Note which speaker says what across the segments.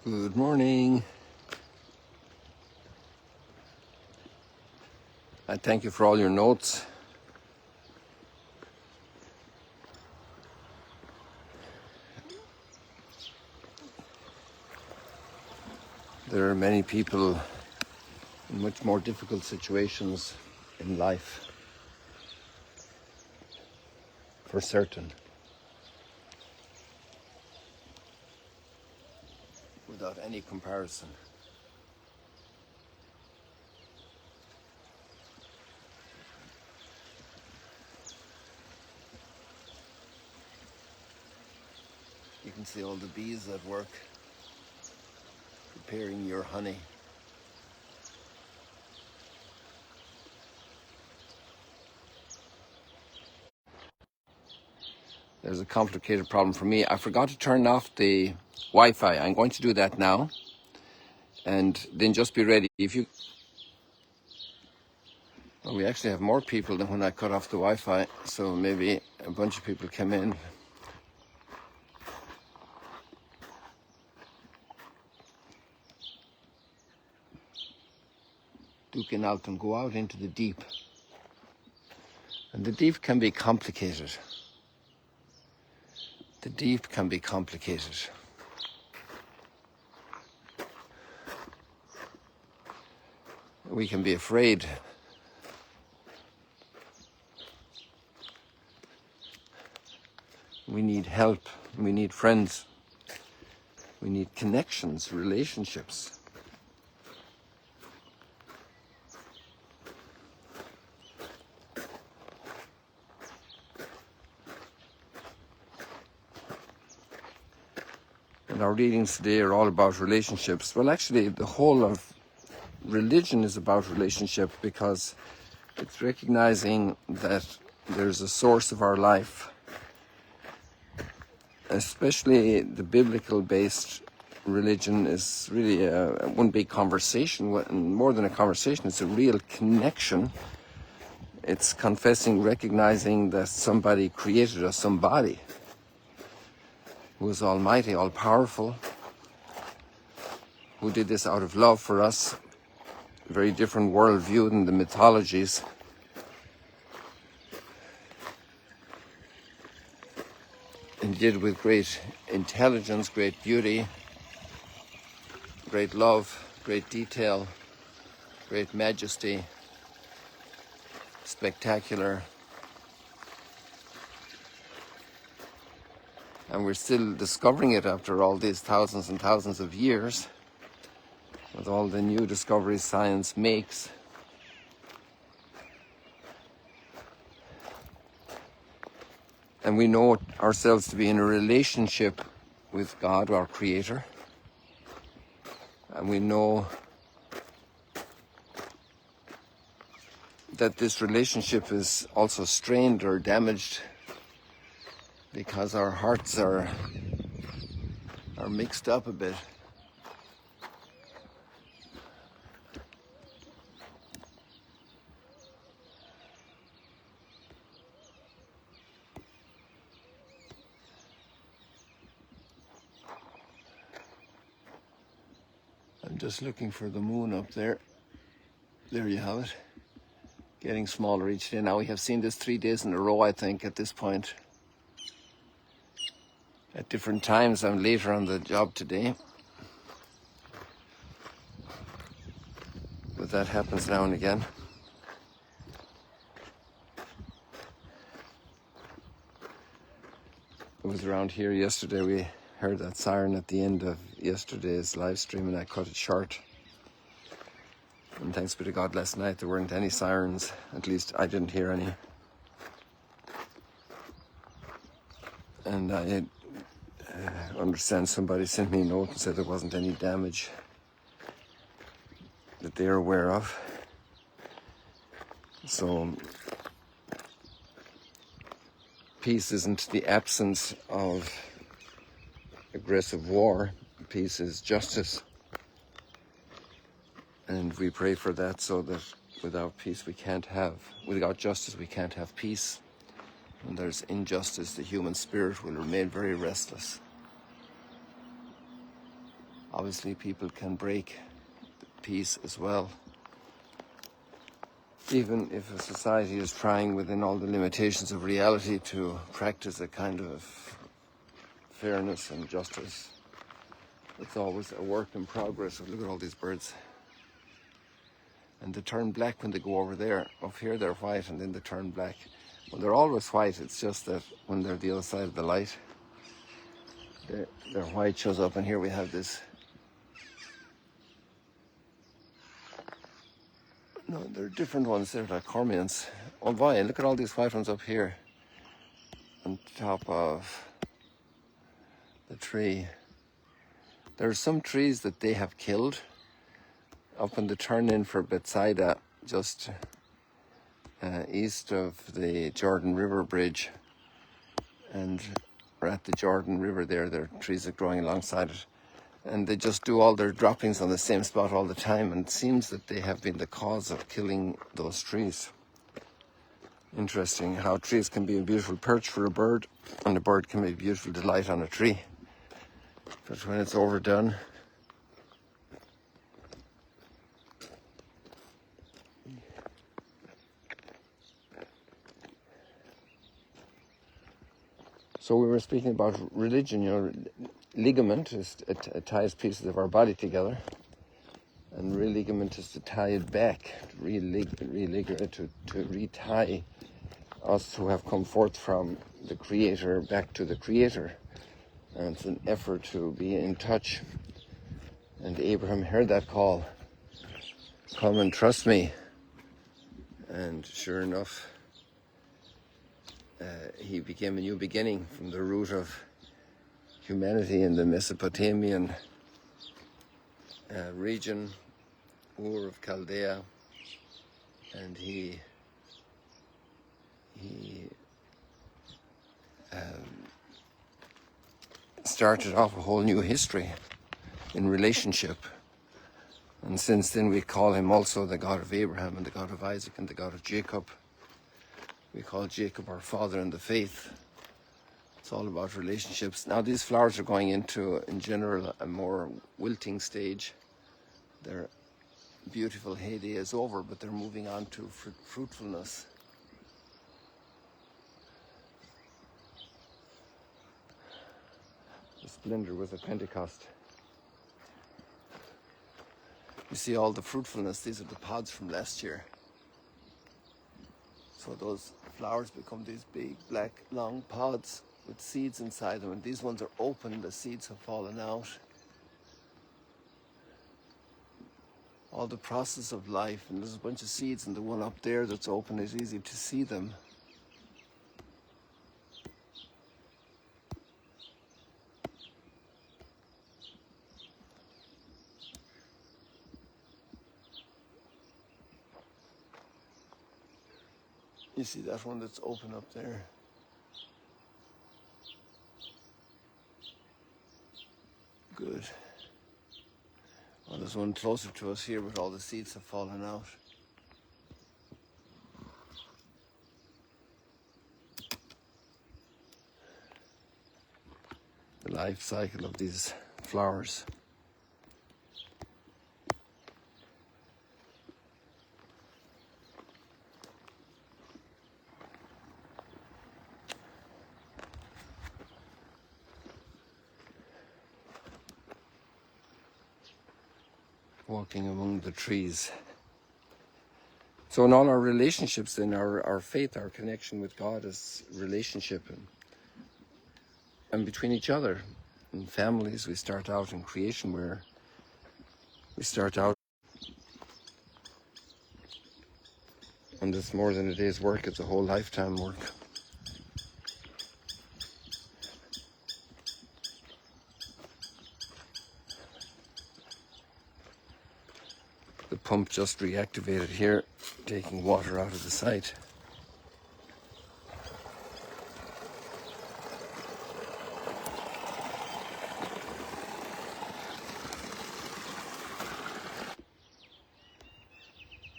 Speaker 1: Good morning. I thank you for all your notes. There are many people in much more difficult situations in life, for certain, without any comparison. You can see all the bees at work preparing your honey. There's a complicated problem for me. I forgot to turn off the Wi-Fi. I'm going to do that now. And then just be ready. Well, we actually have more people than when I cut off the Wi-Fi. So maybe a bunch of people came in. Duke Alton, go out into the deep. And the deep can be complicated. The deep can be complicated. We can be afraid. We need help. We need friends. We need connections, relationships. And our readings today are all about relationships. Well, actually, the whole of religion is about relationship because it's recognizing that there's a source of our life. Especially the biblical-based religion is really one big conversation. More than a conversation, it's a real connection. It's confessing, recognizing that somebody created us, somebody who is almighty, all-powerful, who did this out of love for us. A very different worldview than the mythologies. And did with great intelligence, great beauty, great love, great detail, great majesty, spectacular. And we're still discovering it after all these thousands and thousands of years, with all the new discoveries science makes. And we know ourselves to be in a relationship with God, our Creator. And we know that this relationship is also strained or damaged because our hearts are mixed up a bit. I'm just looking for the moon up there. There you have it. Getting smaller each day. Now we have seen this 3 days in a row, I think, at this point. At different times. I'm later on the job today. But that happens now and again. It was around here yesterday. We heard that siren at the end of yesterday's live stream and I cut it short. And thanks be to God, last night there weren't any sirens. At least I didn't hear any. And I understand somebody sent me a note and said there wasn't any damage that they're aware of. So peace isn't the absence of aggressive war. Peace is justice. And we pray for that, so that without justice we can't have peace. When there's injustice, the human spirit will remain very restless. obviously people can break peace as well. Even if a society is trying within all the limitations of reality to practice a kind of fairness and justice, it's always a work in progress. Look at all these birds. And they turn black when they go over there. Up here they're white and then they turn black. Well, they're always white, it's just that when they're the other side of the light, their white shows up. And here we have this. No, they're different ones. They're like cormorants. Oh boy, look at all these white ones up here on top of the tree. There are some trees that they have killed up in the turn-in for Bethsaida, just east of the Jordan River Bridge. And we're at the Jordan River there. There are trees that are growing alongside it. And they just do all their droppings on the same spot all the time. And it seems that they have been the cause of killing those trees. Interesting how trees can be a beautiful perch for a bird, and a bird can be a beautiful delight on a tree. But when it's overdone, so we were speaking about religion, you know, ligament is it ties pieces of our body together, and religament is to tie it back, to retie us who have come forth from the Creator back to the Creator. And it's an effort to be in touch. And Abraham heard that call, come and trust me. And sure enough, he became a new beginning from the root of humanity in the Mesopotamian region, Ur of Chaldea, and he started off a whole new history in relationship. And since then we call him also the God of Abraham and the God of Isaac and the God of Jacob. We call Jacob our father in the faith. It's all about relationships. Now these flowers are going into, in general, a more wilting stage. Their beautiful heyday is over, but they're moving on to fruitfulness. The splendor was at Pentecost. You see all the fruitfulness. These are the pods from last year. So those flowers become these big, black, long pods with seeds inside them. And these ones are open. The seeds have fallen out. All the process of life. And there's a bunch of seeds. And the one up there that's open is easy to see them. You see that one that's open up there? Good. Well, there's one closer to us here, but all the seeds have fallen out. The life cycle of these flowers. Walking among the trees. So in all our relationships then, our faith, our connection with God is relationship and between each other. In families, we start out in creation where we start out, and it's more than a day's work, it's a whole lifetime work. The pump just reactivated here, taking water out of the site.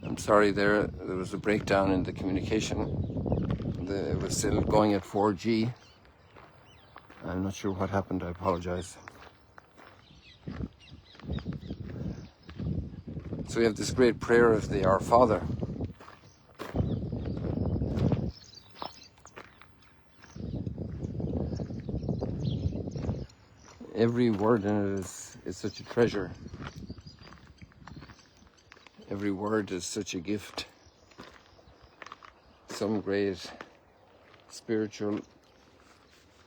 Speaker 1: I'm sorry, there was a breakdown in the communication. It was still going at 4G. I'm not sure what happened, I apologize. So we have this great prayer of the Our Father. Every word in it is such a treasure. Every word is such a gift. Some great spiritual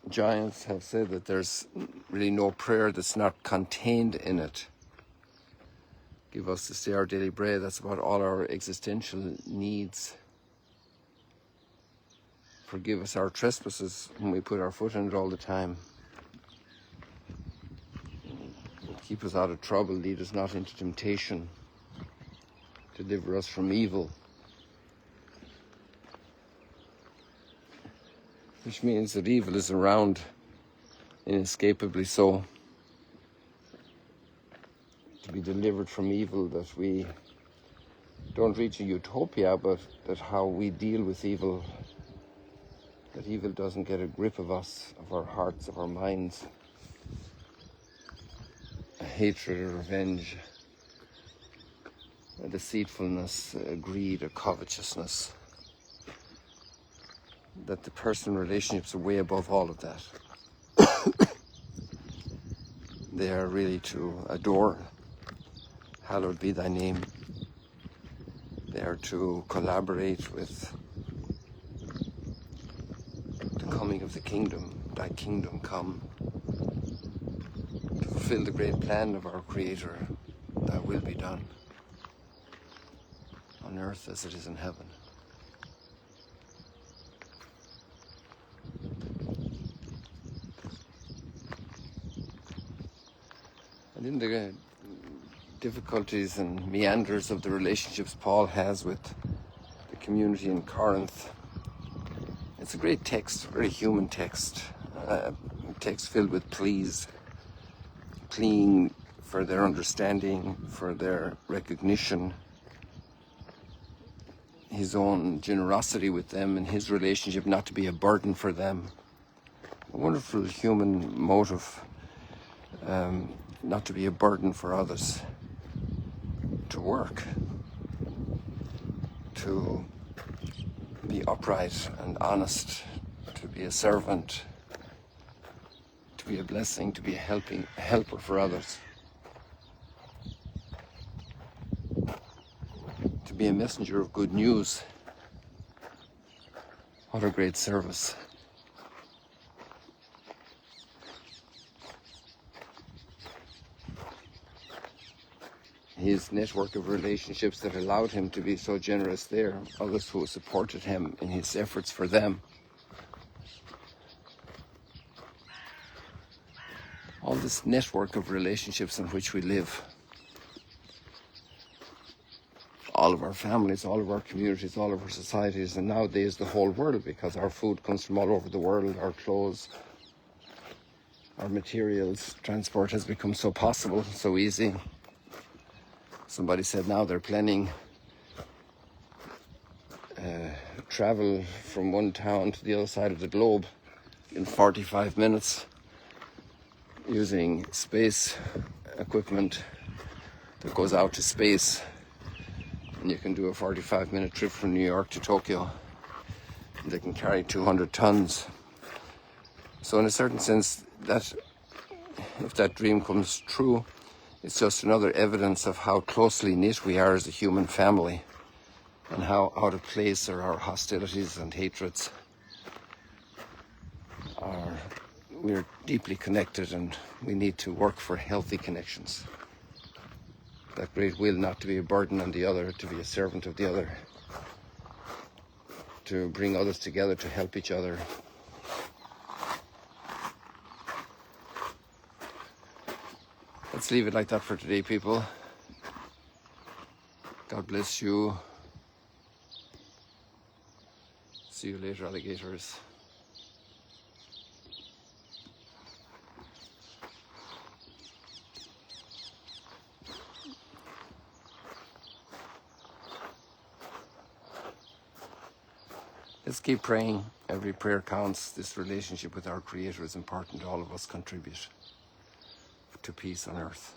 Speaker 1: giants have said that there's really no prayer that's not contained in it. Give us this day our daily bread. That's about all our existential needs. Forgive us our trespasses when we put our foot in it all the time. Keep us out of trouble. Lead us not into temptation. Deliver us from evil. Which means that evil is around, inescapably so. To be delivered from evil, that we don't reach a utopia, but that how we deal with evil, that evil doesn't get a grip of us, of our hearts, of our minds. A hatred, a revenge, a deceitfulness, a greed, a covetousness. That the personal relationships are way above all of that. They are really to adore. Hallowed be thy name. They are to collaborate with the coming of the kingdom. Thy kingdom come. To fulfill the great plan of our Creator. Thy will be done. On earth as it is in heaven. And in the difficulties and meanders of the relationships Paul has with the community in Corinth, it's a great text, a very human text, a text filled with pleas, pleading for their understanding, for their recognition, his own generosity with them and his relationship not to be a burden for them. A wonderful human motive. Not to be a burden for others, to work, to be upright and honest, to be a servant, to be a blessing, to be a helper for others, to be a messenger of good news. What a great service. His network of relationships that allowed him to be so generous there, others who supported him in his efforts for them. All this network of relationships in which we live. All of our families, all of our communities, all of our societies, and nowadays the whole world, because our food comes from all over the world, our clothes, our materials, transport has become so possible, so easy. Somebody said now they're planning travel from one town to the other side of the globe in 45 minutes using space equipment that goes out to space. And you can do a 45-minute trip from New York to Tokyo. And they can carry 200 tons. So in a certain sense, that if that dream comes true, it's just another evidence of how closely knit we are as a human family and how out of place are our hostilities and hatreds. We're deeply connected and we need to work for healthy connections. That great will not to be a burden on the other, to be a servant of the other, to bring others together, to help each other. Let's leave it like that for today, people. God bless you. See you later, alligators. Let's keep praying. Every prayer counts. This relationship with our Creator is important. All of us contribute to peace on earth.